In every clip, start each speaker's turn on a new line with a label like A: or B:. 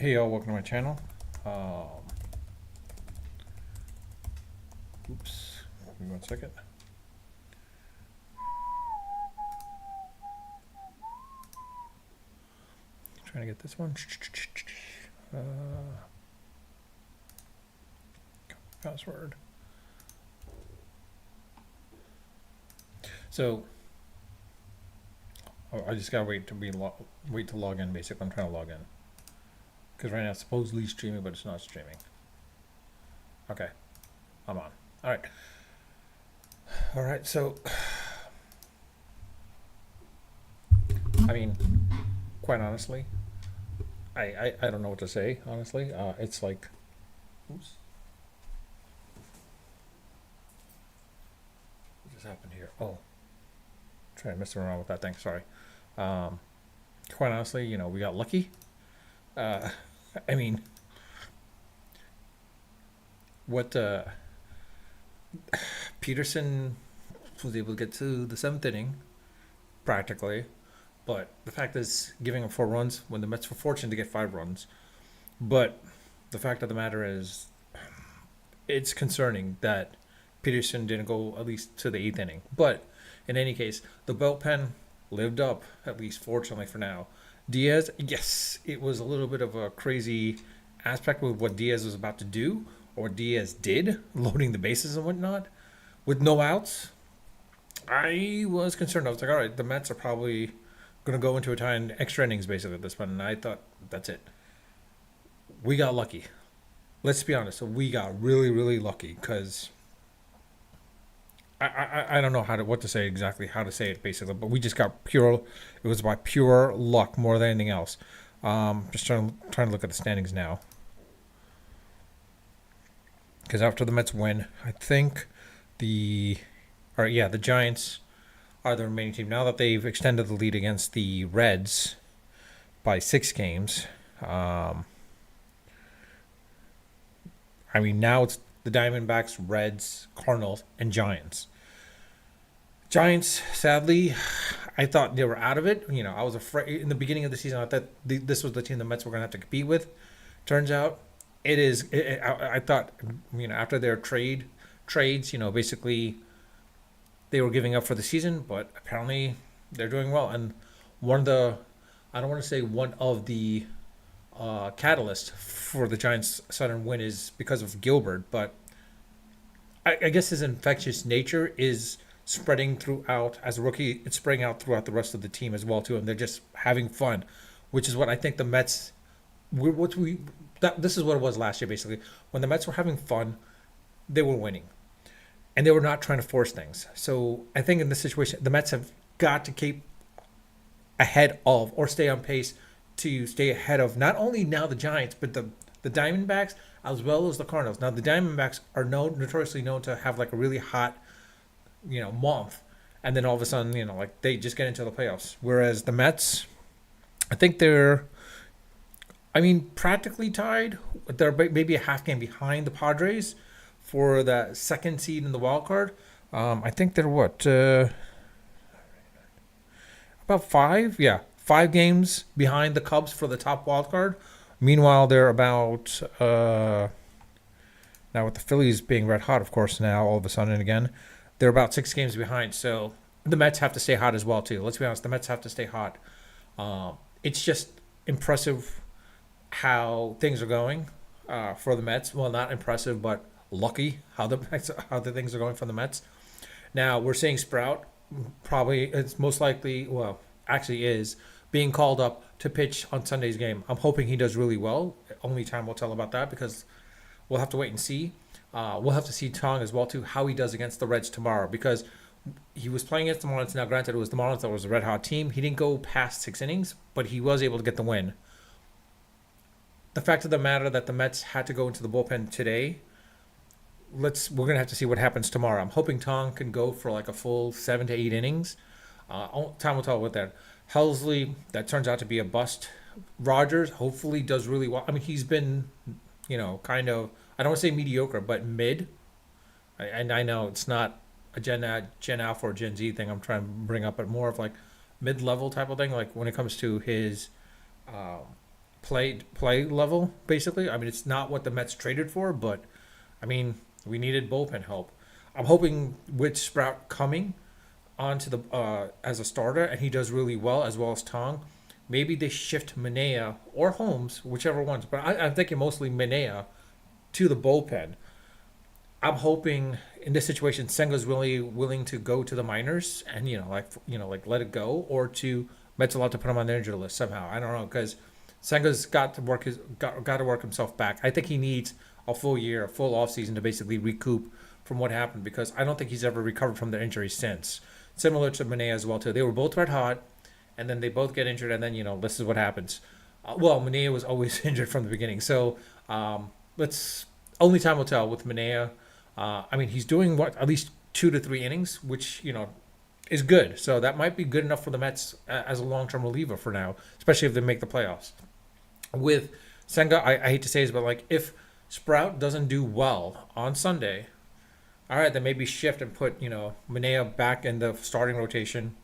A: Hey y'all, welcome to my channel. Oops, give me 1 second. Trying to get this one. Password. So, I just gotta wait to log in. Basically, I'm trying to log in because right now it's supposedly streaming, but it's not streaming. Okay, I'm on. All right. So, I mean, quite honestly, I don't know what to say. Honestly, it's like, oops, what just happened here? Oh, trying to mess around with that thing. Sorry. Quite honestly, we got lucky. Uh, I mean, what Peterson was able to get to the seventh inning practically, but the fact is, giving him 4 runs when the Mets were fortunate to get 5 runs. But the fact of the matter is, it's concerning that Peterson didn't go at least to the eighth inning. But in any case, the bullpen lived up, at least fortunately for now. Diaz, yes, it was a little bit of a crazy aspect with what Diaz was about to do, or Diaz did, loading the bases and whatnot, with no outs. I was concerned. I was like, all right, the Mets are probably going to go into a tie in extra innings basically at this point. And I thought, that's it. We got lucky. Let's be honest. We got really, really lucky because I don't know what to say exactly, how to say it basically, but we just got pure. It was by pure luck more than anything else. Just trying to look at the standings now. Because after the Mets win, I think the Giants are the remaining team. Now that they've extended the lead against the Reds by 6 games, I mean, now it's the Diamondbacks, Reds, Cardinals, and Giants. Giants, sadly, I thought they were out of it. I was afraid in the beginning of the season. I thought this was the team the Mets were going to have to compete with. Turns out, it is. I thought, after their trades, basically they were giving up for the season, but apparently they're doing well. And I don't want to say one of the catalysts for the Giants' sudden win is because of Gilbert, but I guess his infectious nature is spreading throughout. As a rookie, it's spreading out throughout the rest of the team as well too, and they're just having fun, which is what I think the Mets. This is what it was last year basically. When the Mets were having fun, they were winning, and they were not trying to force things. So I think in this situation, the Mets have got to keep ahead of or stay on pace to stay ahead of not only now the Giants but the Diamondbacks as well as the Cardinals. Now the Diamondbacks are notoriously known to have like a really hot, month, and then all of a sudden, like they just get into the playoffs. Whereas the Mets, I think they're, practically tied. They're maybe a half game behind the Padres for the second seed in the wild card. I think they're what about 5? Yeah, 5 games behind the Cubs for the top wild card. Meanwhile, they're about now with the Phillies being red hot, of course. Now all of a sudden again, they're about 6 games behind. So the Mets have to stay hot as well too. Let's be honest, the Mets have to stay hot. It's just impressive how things are going for the Mets. Well, not impressive, but lucky how the things are going for the Mets. Now we're seeing Sprout probably it's most likely actually is being called up to pitch on Sunday's game. I'm hoping he does really well. Only time will tell about that because we'll have to wait and see. We'll have to see Tong as well too, how he does against the Reds tomorrow, because he was playing against the Marlins. Now granted, it was the Marlins that was a red hot team. He didn't go past 6 innings, but he was able to get the win. The fact of the matter that the Mets had to go into the bullpen today, we're gonna have to see what happens tomorrow. I'm hoping Tong can go for like a full 7 to 8 innings. Time will tell with that. Helsley, that turns out to be a bust. Rogers hopefully does really well. He's been, kind of, I don't want to say mediocre, but mid. And I know it's not a Gen Alpha or Gen Z thing I'm trying to bring up, but more of like mid-level type of thing. Like when it comes to his play level basically. I mean, it's not what the Mets traded for, but I mean, we needed bullpen help. I'm hoping with Sprout coming onto the as a starter and he does really well as Tong. Maybe they shift Manea or Holmes, whichever ones. But I'm thinking mostly Manea to the bullpen. I'm hoping in this situation Senga's really willing to go to the minors and like let it go, or to Mets allowed to put him on the injured list somehow. I don't know, because Senga's got to work himself back. I think he needs a full year, a full off season to basically recoup from what happened, because I don't think he's ever recovered from their injury since. Similar to Monet as well too. They were both red hot, and then they both get injured, and then this is what happens. Well, Monet was always injured from the beginning, so let's only time will tell with Manea. I mean, he's doing what, at least 2 to 3 innings, which is good. So that might be good enough for the Mets as a long-term reliever for now, especially if they make the playoffs. With Senga, I hate to say this, but like if Sprout doesn't do well on Sunday, all right, then maybe shift and put Manea back in the starting rotation.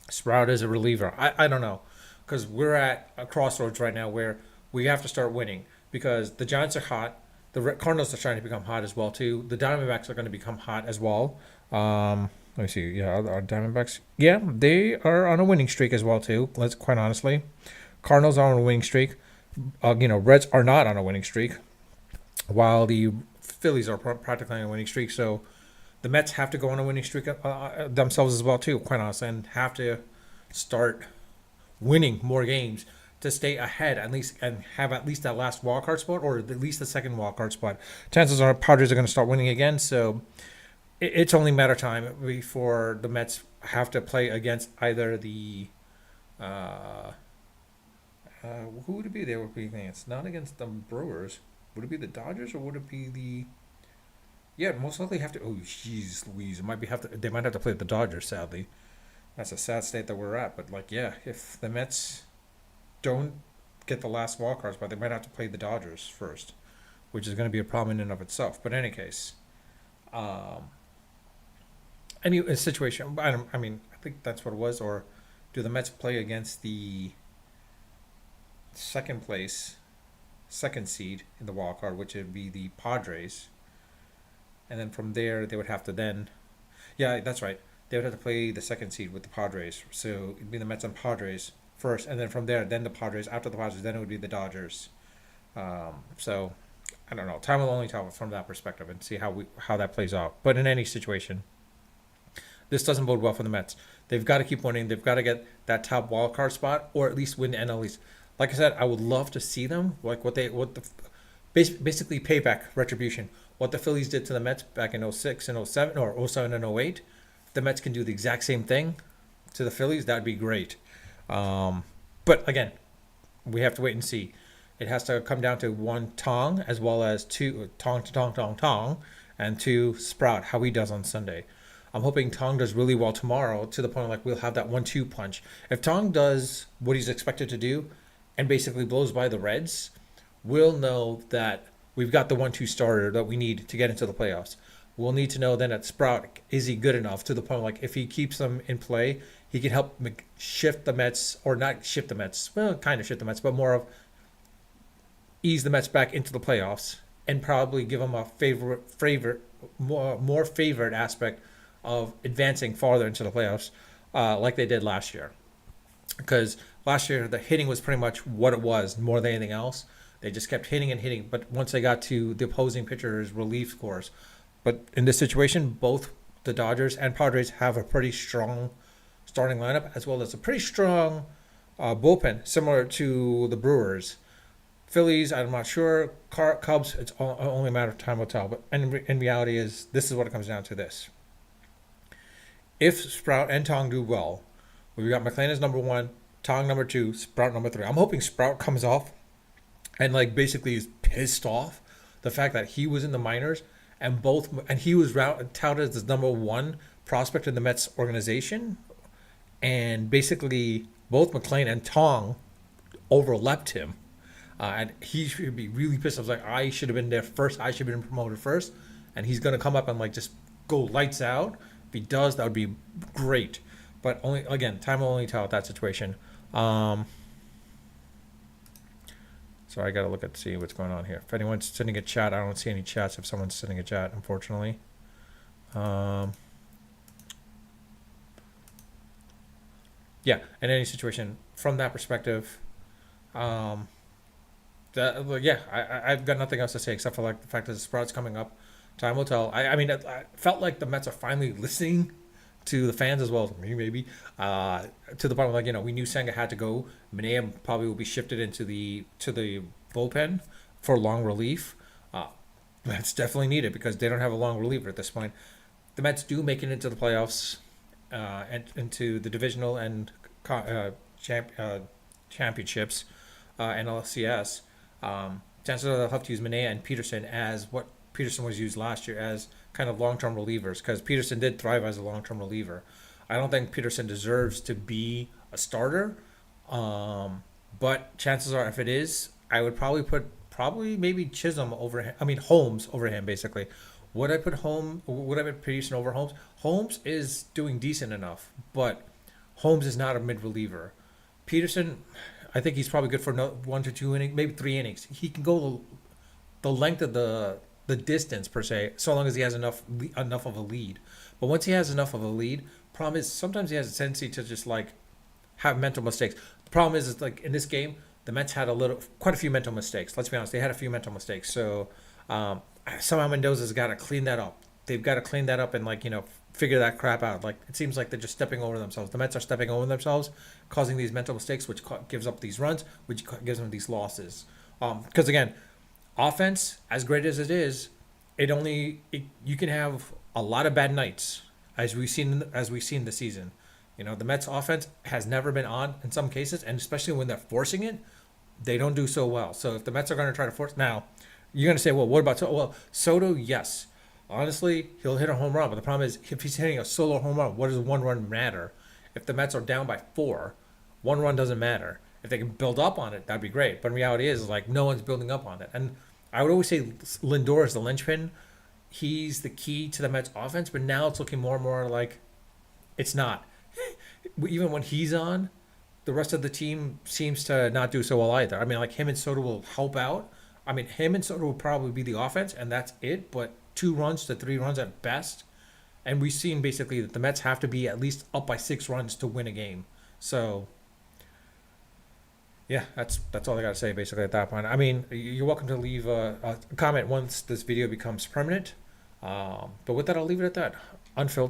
A: Sprout is a reliever. I don't know, because we're at a crossroads right now where we have to start winning, because the Giants are hot. The Cardinals are trying to become hot as well too. The Diamondbacks are going to become hot as well. Let me see. Yeah, our Diamondbacks. Yeah, they are on a winning streak as well too. Let's quite honestly, Cardinals are on a winning streak. Reds are not on a winning streak, while the Phillies are practically on a winning streak. So the Mets have to go on a winning streak themselves as well too, quite honestly, and have to start winning more games to stay ahead at least and have at least that last wild card spot, or at least the second wild card spot. Chances are Padres are going to start winning again, so it's only a matter of time before the Mets have to play against either the who would it be? They would be against, not against the Brewers. Would it be the Dodgers, or would it be the? Yeah, most likely have to. Oh, jeez, Louise, They might have to play the Dodgers. Sadly, that's a sad state that we're at. But yeah, if the Mets don't get the last wild card spot, they might have to play the Dodgers first, which is going to be a problem in and of itself. But in any case, any situation. I mean, I think that's what it was. Or do the Mets play against the second seed in the wild card, which would be the Padres, and then from there they would have to then, yeah, that's right, they would have to play the second seed with the Padres. So it'd be the Mets and Padres first, and then from there, then the Padres. After the Padres, then it would be the Dodgers. So I don't know. Time will only tell from that perspective and see how that plays out. But in any situation, this doesn't bode well for the Mets. They've got to keep winning. They've got to get that top wild card spot, or at least win the NL East. Like I said, I would love to see them basically payback, retribution. What the Phillies did to the Mets back in 06 and 07, or 07 and 08. If the Mets can do the exact same thing to the Phillies, that'd be great. But again, we have to wait and see. It has to come down to one, Tong, as well as two, Tong, and two, Sprout, how he does on Sunday. I'm hoping Tong does really well tomorrow, to the point like we'll have that 1-2 punch. If Tong does what he's expected to do and basically blows by the Reds, we'll know that we've got the 1-2 starter that we need to get into the playoffs. We'll need to know then at Sprout, is he good enough, to the point like if he keeps them in play, he can help shift the Mets, or not shift the Mets, well, kind of shift the Mets, but more of ease the Mets back into the playoffs, and probably give them a more favored aspect of advancing farther into the playoffs, like they did last year. Because last year the hitting was pretty much what it was, more than anything else. They just kept hitting and hitting, but once they got to the opposing pitcher's relief scores. But in this situation, both the Dodgers and Padres have a pretty strong starting lineup, as well as a pretty strong bullpen, similar to the Brewers. Phillies, I'm not sure. Cubs, it's only a matter of time will tell. But in reality, this is what it comes down to. This: if Sprout and Tong do well, we got McClain as number 1, Tong number 2, Sprout number 3. I'm hoping Sprout comes off and basically is pissed off the fact that he was in the minors and he was touted as the number 1 prospect in the Mets organization, and basically both McClain and Tong overleapt him. And he should be really pissed. I was like, I should have been there first. I should have been promoted first. And he's going to come up and just go lights out. If he does, that would be great. But time will only tell at that situation. So I got to look at see what's going on here. If anyone's sending a chat, I don't see any chats. If someone's sending a chat, unfortunately. Um, yeah, in any situation, from that perspective, um, well, yeah, I've got nothing else to say except for like the fact that the sprout's coming up. Time will tell. I mean, I felt like the Mets are finally listening to the fans as well as me, maybe. To the point where, like, we knew Senga had to go. Minea probably will be shifted into the bullpen for long relief. Uh, that's definitely needed because they don't have a long reliever at this point. The Mets do make it into the playoffs, and into the divisional and champ, championships, and LCS. Chances are they'll have to use Minea and Peterson as what Peterson was used last year as kind of long-term relievers because Peterson did thrive as a long-term reliever. I don't think Peterson deserves to be a starter, but chances are if it is, I would probably put maybe Chisholm over him. I mean Holmes over him basically. Would I put Peterson over Holmes? Holmes is doing decent enough, but Holmes is not a mid reliever. Peterson, I think he's probably good for no, 1 to 2 innings, maybe 3 innings. He can go the length of the distance per se, so long as he has enough of a lead. But once he has enough of a lead, problem is sometimes he has a tendency to just like have mental mistakes. The problem is like in this game, the Mets had quite a few mental mistakes. Let's be honest, they had a few mental mistakes. So somehow Mendoza's got to clean that up. They've got to clean that up and figure that crap out. Like it seems like they're just stepping over themselves. The Mets are stepping over themselves, causing these mental mistakes, which gives up these runs, which gives them these losses. Because again, offense, as great as it is, you can have a lot of bad nights, as we've seen this season. The Mets offense has never been on in some cases, and especially when they're forcing it, they don't do so well. So if the Mets are going to try to force now, you're going to say, well, what about Soto? Well, Soto, yes. Honestly, he'll hit a home run, but the problem is if he's hitting a solo home run, what does one run matter? If the Mets are down by 4, one run doesn't matter. If they can build up on it, that'd be great. But in reality is like no one's building up on it. And I would always say Lindor is the linchpin. He's the key to the Mets offense, but now it's looking more and more like it's not. Even when he's on, the rest of the team seems to not do so well either. I mean, like him and Soto will help out. I mean, him and Soto will probably be the offense, and that's it. But 2 runs to 3 runs at best. And we've seen basically that the Mets have to be at least up by 6 runs to win a game. So yeah, that's all I got to say basically at that point. I mean, you're welcome to leave a comment once this video becomes permanent. But with that, I'll leave it at that. Unfiltered.